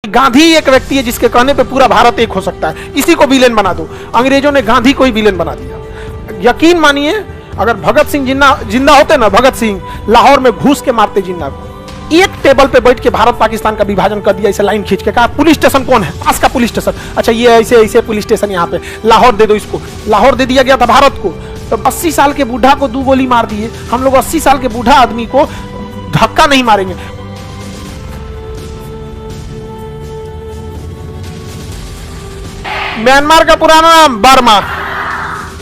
गांधी एक व्यक्ति है जिसके कहने पे पूरा भारत एक हो सकता है, इसी को विलेन बना दो। अंग्रेजों ने गांधी को ही विलेन बना दिया। यकीन मानिए, अगर भगत सिंह जिंदा होते ना, भगत सिंह लाहौर में घुस के मारते जिन्ना को। एक टेबल पे बैठ के भारत पाकिस्तान का विभाजन कर दिया, इसे लाइन खींच के कहा पुलिस स्टेशन कौन है, पास का पुलिस स्टेशन, अच्छा ये ऐसे ऐसे पुलिस स्टेशन यहाँ पे, लाहौर दे दो इसको। लाहौर दे दिया गया था भारत को। तो 80 साल के बूढ़ा को 2 गोली मार दिए। हम लोग 80 साल के बूढ़ा आदमी को धक्का नहीं मारेंगे। म्यांमार का पुराना नाम बर्मा,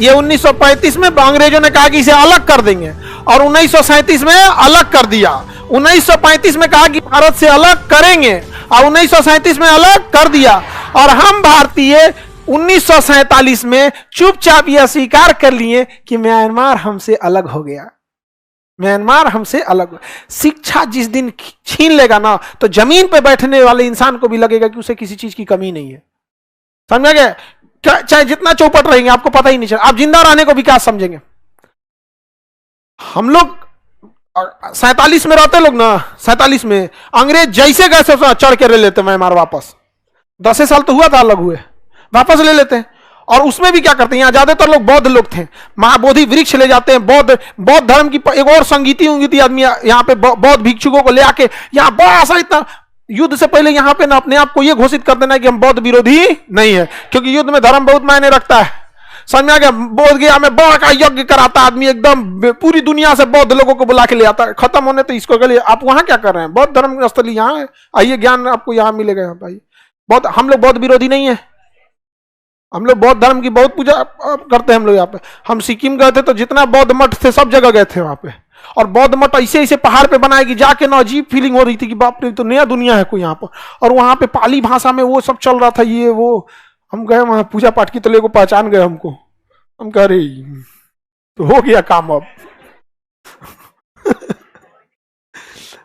ये 1935 में अंग्रेजों ने कहा कि इसे अलग कर देंगे और 1937 में अलग कर दिया। 1935 में कहा कि भारत से अलग करेंगे और 1937 में अलग कर दिया। और हम भारतीय 1947 में चुपचाप यह स्वीकार कर लिए कि म्यांमार हमसे अलग हो गया। म्यांमार हमसे अलग। शिक्षा जिस दिन छीन लेगा ना, तो जमीन पे बैठने वाले इंसान को भी लगेगा कि उसे किसी चीज की कमी नहीं है। समझ गए? चाहे जितना चौपट रहेंगे आपको पता ही नहीं चलेगा, आप जिंदा रहने को विकास समझेंगे। हम लोग 47 में रहते लोग ना, 47 में अंग्रेज जैसे गए चढ़ के ले लेते म्यांमार वापस। 10 साल तो हुआ था अलग हुए, वापस ले लेते हैं। और उसमें भी क्या करते हैं, यहाँ ज्यादातर लोग बौद्ध लोग थे, महाबोधि वृक्ष ले जाते हैं। बौद्ध धर्म की एक और संगीती आदमी यहाँ पे बौद्ध भिक्षुकों को ले आके यहाँ बड़ा सा, इतना युद्ध से पहले यहाँ पे ना अपने आप को ये घोषित कर देना कि हम बौद्ध विरोधी नहीं है, क्योंकि युद्ध में धर्म बहुत मायने रखता है। समझ में आ गया? बोध गया में बड़ा का यज्ञ कराता आदमी, एकदम पूरी दुनिया से बौद्ध लोगों को बुला के ले आता है। खत्म होने तो इसको गले, आप वहां क्या कर रहे हैं? बौद्ध धर्म स्थली यहाँ है, आइए ज्ञान आपको यहाँ मिलेगा। यहाँ भाई बहुत, हम लोग बौद्ध विरोधी नहीं है, हम लोग बौद्ध धर्म की बहुत पूजा करते हैं। हम लोग यहाँ पे, हम सिक्किम गए थे तो जितना बौद्ध मठ थे सब जगह गए थे वहां पे। और बौद्ध मठ ऐसे ऐसे पहाड़ पे बनाए कि जाके ना अजीब फीलिंग हो रही थी कि बाप रे, तो नया दुनिया है कोई यहाँ पर। और वहां पे पाली भाषा में वो सब चल रहा था, ये वो। हम गए वहां पूजा पाठ की, तो लोगों को पहचान गए हमको। हम कह रहे तो हो गया काम अब।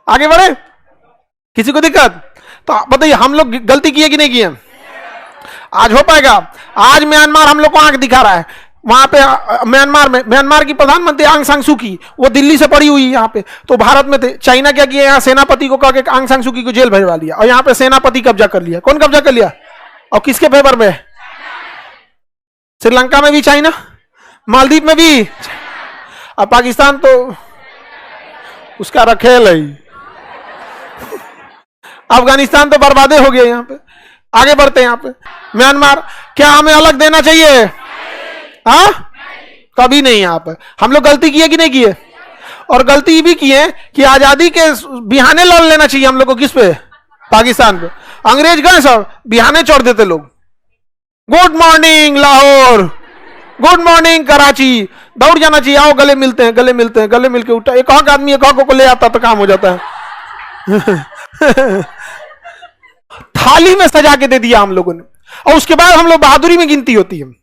आगे बढ़े, किसी को दिक्कत? तो बताइए हम लोग गलती किए कि नहीं किए? आज हो पाएगा? आज म्यांमार हम लोग को आंख दिखा रहा है। वहां पे म्यांमार की प्रधानमंत्री आंग सांग सू की, वो दिल्ली से पड़ी हुई यहाँ पे, तो भारत में थे। चाइना क्या किया, यहाँ सेनापति को कह के आंग सांग सू की को जेल भेजवा लिया और यहाँ पे सेनापति कब्जा कर लिया। कौन कब्जा कर लिया और किसके फेवर में? श्रीलंका में भी चाइना, मालदीव में भी, और पाकिस्तान तो उसका रखेल है। अफगानिस्तान तो बर्बादे हो गए। यहाँ पे आगे बढ़ते हैं। यहाँ पे म्यांमार, क्या हमें अलग देना चाहिए? हाँ, कभी नहीं। यहाँ पे हम लोग गलती किए कि नहीं किए? और गलती भी किए कि आजादी के बिहाने लड़ लेना चाहिए हम लोग को। किस पे? पाकिस्तान पे। अंग्रेज गए सब बिहाने छोड़ देते लोग। Good morning Lahore, good morning Karachi, दौड़ जाना चाहिए, आओ गले मिलते हैं, गले मिलते हैं। गले मिलके उठा, एक हक आदमी एक हक को ले आता तो काम हो जाता है। थाली में सजा के दे दिया हम लोगों ने, और उसके बाद हम लोग बहादुरी में गिनती होती है।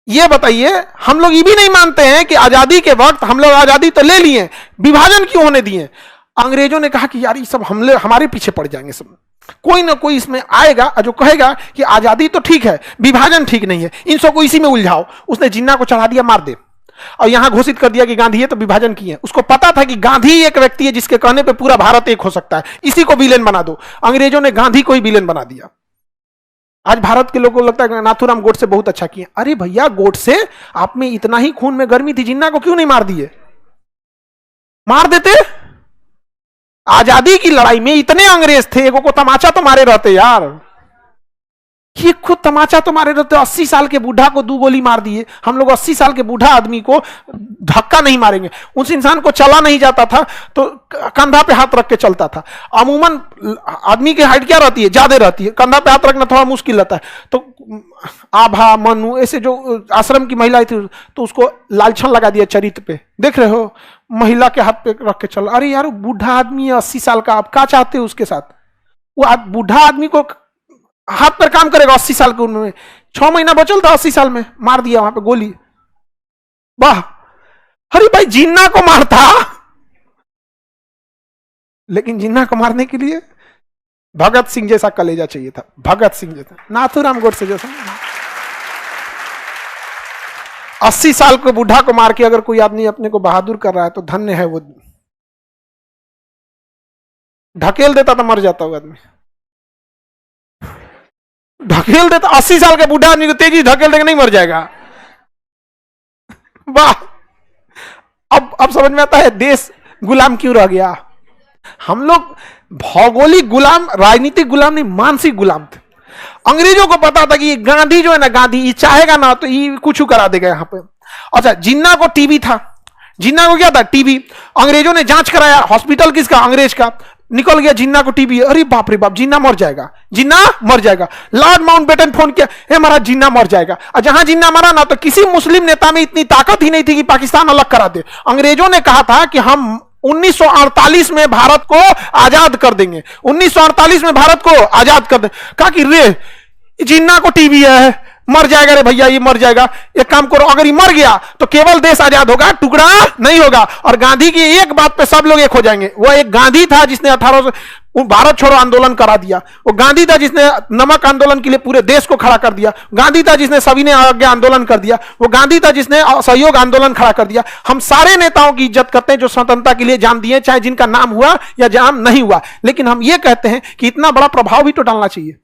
ये बताइए, हम लोग ये भी नहीं मानते हैं कि आजादी के वक्त हम लोग आजादी तो ले लिए, विभाजन क्यों होने दिए? अंग्रेजों ने कहा कि यार ये सब हमले हमारे पीछे पड़ जाएंगे सब, कोई ना कोई इसमें आएगा जो कहेगा कि आजादी तो ठीक है, विभाजन ठीक नहीं है, इन सबको इसी में उलझाओ। उसने जिन्ना को चढ़ा दिया, मार दे, और यहां घोषित कर दिया कि गांधी है तो विभाजन किए। उसको पता था कि गांधी एक व्यक्ति है जिसके कहने पे पूरा भारत एक हो सकता है, इसी को विलेन बना दो। अंग्रेजों ने गांधी को ही विलेन बना दिया। आज भारत के लोगों को लगता है कि नाथूराम गोडसे बहुत अच्छा किए। अरे भैया, गोडसे आप में इतना ही खून में गर्मी थी, जिन्ना को क्यों नहीं मार दिए? मार देते। आजादी की लड़ाई में इतने अंग्रेज थे, एगो को तमाचा तो मारे रहते यार। ये खुद तमाचा तो मारे रहते। 80 साल के बूढ़ा को 2 गोली मार दिए। हम लोग 80 साल के बूढ़ा आदमी को धक्का नहीं मारेंगे। उस इंसान को चला नहीं जाता था तो कंधा पे हाथ रख के चलता था। अमूमन आदमी की हाइट क्या रहती है? ज्यादा रहती है, कंधा पे हाथ रखना थोड़ा मुश्किल रहता है। तो आभा, मनु, ऐसे जो आश्रम की महिला थी, तो उसको लालछन लगा दिया चरित्र पे। देख रहे हो, महिला के हाथ पे रख के चल। अरे यार, बूढ़ा आदमी है 80 साल का, आप क्या चाहते हो उसके साथ? वो बूढ़ा आदमी को हाथ पर काम करेगा 80 साल के उम्र में। 6 महीना बचल था 80 साल में, मार दिया वहां पे गोली। वाह! अरे भाई, जिन्ना को मारता, लेकिन जिन्ना को मारने के लिए भगत सिंह जैसा कलेजा चाहिए था। भगत सिंह जैसा, नाथूराम गोडसे जैसा। 80 साल को बूढ़ा को मार के अगर कोई आदमी अपने को बहादुर कर रहा है तो धन्य है वो। ढकेल देता तो मर जाता वो आदमी। ढकेल देता, 80 साल के बूढ़ा आदमी को तेजी ढकेल देगा, नहीं मर जाएगा। वाह, अब समझ में आता है देश गुलाम क्यों रह गया। हम लोग भौगोलिक गुलाम, राजनीतिक गुलाम नहीं, मानसिक गुलाम थे। अंग्रेजों को पता था कि ये गांधी जो है ना, गांधी ये चाहेगा ना तो ये कुछ करा देगा यहां पे। अच्छा, जिन्ना को टीबी था, जिन्ना को क्या था, टीबी। अंग्रेजों ने जांच कराया, हॉस्पिटल किसका, अंग्रेज का, निकल गया जिन्ना को टीबी। अरे बाप रे बाप, जिन्ना मर जाएगा, जिन्ना मर जाएगा। लॉर्ड माउंटबेटन फोन किया, हे महाराज जिन्ना मर जाएगा। और जहां जिन्ना मरा ना, तो किसी मुस्लिम नेता में इतनी ताकत ही नहीं थी कि पाकिस्तान अलग करा दे। अंग्रेजों ने कहा था कि हम 1948 में भारत को आजाद कर देंगे, 1948 में भारत को आजाद कर देंगे। कहा कि रे जिन्ना को टीबी है, मर जाएगा रे भैया, ये मर जाएगा। एक काम करो, अगर ये मर गया तो केवल देश आजाद होगा, टुकड़ा नहीं होगा। और गांधी की एक बात पे सब लोग एक हो जाएंगे। वो एक गांधी था जिसने 1800 भारत छोड़ो आंदोलन करा दिया। वो गांधी था जिसने नमक आंदोलन के लिए पूरे देश को खड़ा कर दिया। गांधी था जिसने सविनय अवज्ञा आंदोलन कर दिया। वो गांधी था जिसने असहयोग आंदोलन खड़ा कर दिया। हम सारे नेताओं की इज्जत करते हैं जो स्वतंत्रता के लिए जान दिए, चाहे जिनका नाम हुआ या जान नहीं हुआ। लेकिन हम ये कहते हैं कि इतना बड़ा प्रभाव भी तो डालना चाहिए।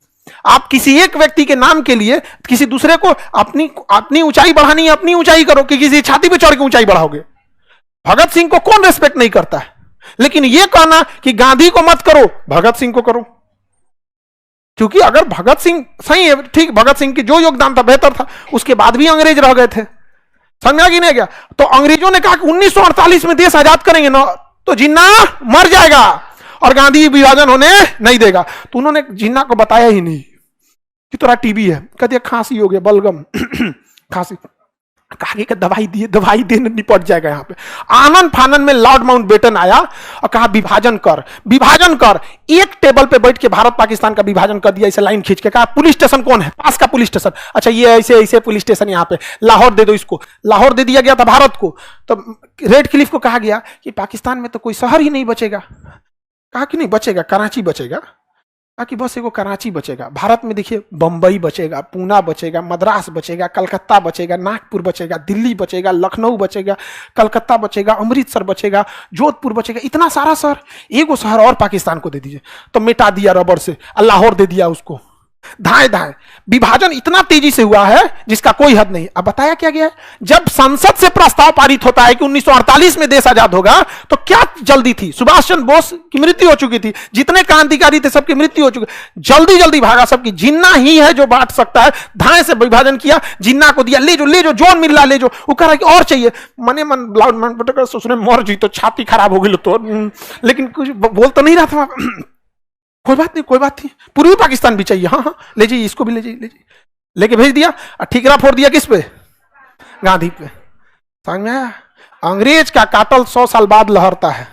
आप किसी एक व्यक्ति के नाम के लिए किसी दूसरे को अपनी ऊंचाई बढ़ानी है, अपनी ऊंचाई करो, कि किसी छाती पे चढ़ के ऊंचाई बढ़ाओगे। भगत सिंह को कौन रेस्पेक्ट नहीं करता है, लेकिन यह कहना कि गांधी को मत करो, भगत सिंह को करो। क्योंकि अगर भगत सिंह सही है, ठीक, भगत सिंह की जो योगदान था बेहतर था, उसके बाद भी अंग्रेज रह गए थे, समझा कि नहीं गया। तो अंग्रेजों ने कहा कि 1948 में देश आजाद करेंगे ना, तो जिन्ना मर जाएगा और गांधी विभाजन होने नहीं देगा। तो उन्होंने जिन्ना को बताया ही नहीं कि तोरा टीबी है। कह दिया खांसी हो गया, बलगम खांसी, कहा कि दवाई दिए, दवाई देने निपट जाएगा। यहां पे आनंद फानन में लॉर्ड माउंटबेटन आया और कहा विभाजन कर, विभाजन कर। एक टेबल पे बैठ के भारत पाकिस्तान का विभाजन कर दिया, इसे लाइन खींच के। कहा पुलिस स्टेशन कौन है, पास का पुलिस स्टेशन, अच्छा ये ऐसे ऐसे पुलिस स्टेशन यहाँ पे, लाहौर दे दो इसको। लाहौर दे दिया गया था भारत को। तो रेड क्लिफ को कहा गया कि पाकिस्तान में तो कोई शहर ही नहीं बचेगा। कहा कि नहीं बचेगा, कराची बचेगा। कहा कि बस एगो कराची बचेगा। भारत में देखिए बंबई बचेगा, पूना बचेगा, मद्रास बचेगा, कलकत्ता बचेगा, नागपुर बचेगा, दिल्ली बचेगा, लखनऊ बचेगा, कलकत्ता बचेगा, अमृतसर बचेगा, जोधपुर बचेगा। इतना सारा शहर, एगो शहर और पाकिस्तान को दे दीजिए। तो मिटा दिया रबर से, लाहौर दे दिया उसको। धाए धाए विभाजन इतना तेजी से हुआ है जिसका कोई हद नहीं। अब बताया क्या गया है, जब संसद से प्रस्ताव पारित होता है कि 1948 में देश आजाद होगा, तो क्या जल्दी थी। सुभाष चंद्र बोस की मृत्यु हो चुकी थी, जितने क्रांतिकारी थे सबकी मृत्यु हो चुकी, जल्दी जल्दी भागा सबकी। जिन्ना ही है जो बांट सकता है, धाए से विभाजन किया, जिन्ना को दिया, ले जो ले जो, जोन मिल रहा ले जो। वो कह रहा कि और चाहिए, मने मन सोचने मर जी तो छाती खराब हो गई तो, लेकिन कुछ बोल तो नहीं रहा था। कोई बात नहीं, कोई बात नहीं, पूर्वी पाकिस्तान भी चाहिए, हाँ हाँ ले जाइए, इसको भी ले जाइए, ले जाइए, लेके भेज दिया। ठीकरा फोड़ दिया किस पे, गांधी पे। समझ में आया, अंग्रेज का काटल 100 साल बाद लहरता है।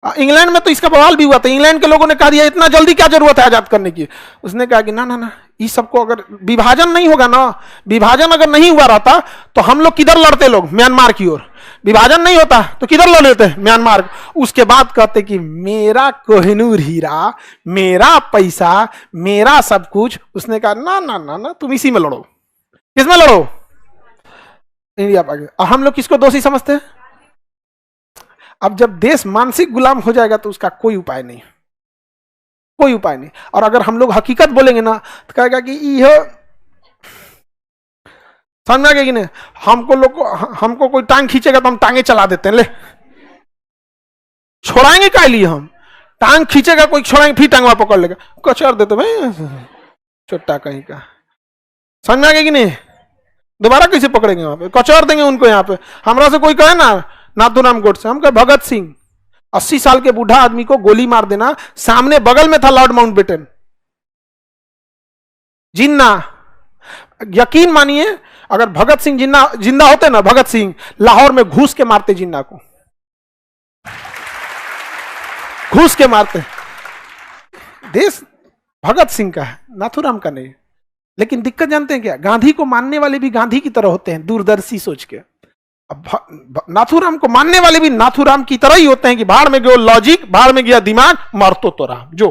इंग्लैंड में तो इसका बवाल भी हुआ था। इंग्लैंड के लोगों ने कहा दिया इतना जल्दी क्या जरूरत है आजाद करने की। उसने कहा कि ना ना ना, इस सबको अगर विभाजन नहीं होगा ना, विभाजन अगर नहीं हुआ रहता तो हम लोग किधर लड़ते, लोग म्यांमार की ओर। विभाजन नहीं होता तो किधर लड़ लेते, म्यांमार। उसके बाद कहते कि मेरा कोहिनूर हीरा, मेरा पैसा, मेरा सब कुछ। उसने कहा ना ना ना ना, तुम इसी में लड़ो। किसमें लड़ो, इंडिया पाकिस्तान। हम लोग किसको दोषी समझते हैं। अब जब देश मानसिक गुलाम हो जाएगा तो उसका कोई उपाय नहीं, कोई उपाय नहीं। और अगर हम लोग हकीकत बोलेंगे ना तो कहेगा कि यह समझ गए कि नहीं, हमको कोई टांग खींचेगा तो हम टांगे चला देते हैं। ले छोड़ाएंगे क्या लिए, हम टांग खींचेगा कोई, छोड़ाएंगे फिर टांगवा पकड़ लेगा, कचर देते भाई छोटा कहीं का। समझ गए कि नहीं, दोबारा कैसे पकड़ेंगे, वहां पे कचर देंगे उनको। यहाँ पे हमरा से कोई कहे ना नाथूराम गोडसे, हम कहे भगत सिंह, 80 साल के बूढ़ा आदमी को गोली मार देना। सामने बगल में था लॉर्ड माउंटबेटन, जिन्ना। यकीन मानिए अगर भगत सिंह जिंदा होते ना, भगत सिंह लाहौर में घूस के मारते जिन्ना को, घूस के मारते। देश भगत सिंह का है, नाथूराम का नहीं। लेकिन दिक्कत जानते हैं क्या, गांधी को मानने वाले भी गांधी की तरह होते हैं, दूरदर्शी सोच के। अब नाथूराम को मानने वाले भी नाथूराम की तरह ही होते हैं कि बाहर में गया लॉजिक, बाहर में गया दिमाग, मरतो तो रहा जो।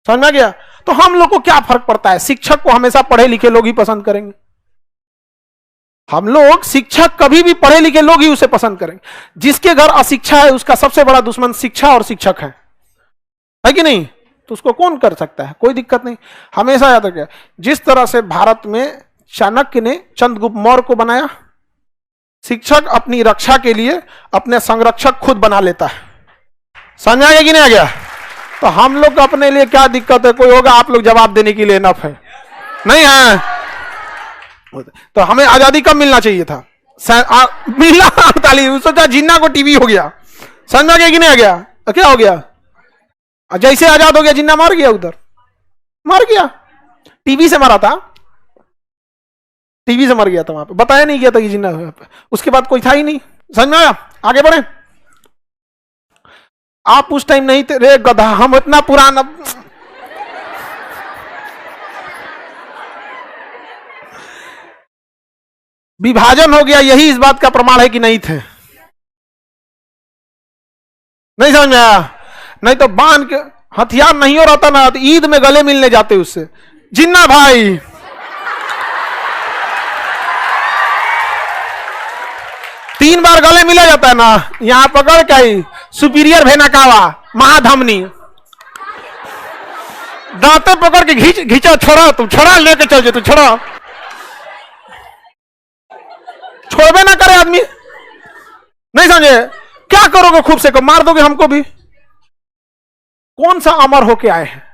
समझ में गया। तो हम लोग को क्या फर्क पड़ता है, शिक्षक को हमेशा पढ़े लिखे लोग ही पसंद करेंगे। हम लोग शिक्षक कभी भी पढ़े लिखे लोग ही उसे पसंद करेंगे। जिसके घर अशिक्षा है उसका सबसे बड़ा दुश्मन शिक्षा और शिक्षक है। है कि नहीं? तो उसको कौन कर सकता है? कोई दिक्कत नहीं। हमेशा याद रखिए, जिस तरह से भारत में चाणक्य ने चंद्रगुप्त मौर्य को बनाया, शिक्षक अपनी रक्षा के लिए अपने संरक्षक खुद बना लेता है। समझ आ गया कि नहीं आ गया? तो हम लोग को अपने लिए क्या दिक्कत है? कोई होगा आप लोग जवाब देने के लिए इनफ है? नहीं है? तो हमें आजादी कब मिलना चाहिए था? मिला 48। सोचा जिन्ना को टीवी हो गया। समझ आ गया कि नहीं आ गया? क्या हो गया? जैसे आजाद हो गया जिन्ना मार गया, उधर मार गया, टीवी से मरा था, टीवी से मर गया था वहां पे, बताया नहीं गया था कि जिन्ना हुआ। उसके बाद कोई था ही नहीं। समझ में आया? आगे बढ़े। आप उस टाइम नहीं थे रे गधा, हम इतना पुराना। विभाजन हो गया, यही इस बात का प्रमाण है कि नहीं थे। नहीं समझ में आया? नहीं तो बांध के हथियार नहीं हो रहता ना, तो ईद में गले मिलने जाते उससे, जिन्ना भाई। तीन बार गले मिला जाता है ना, यहां पकड़ के आई सुपीरियर भेनाकावा महाधमनी, दांते पकड़ के घींचो, छोड़ा तुम, छोड़ा लेके चल जो, तू छोड़ा, छोड़बे ना करे आदमी। नहीं समझे? क्या करोगे? खूब से को मार दोगे हमको भी। कौन सा अमर होके आए हैं?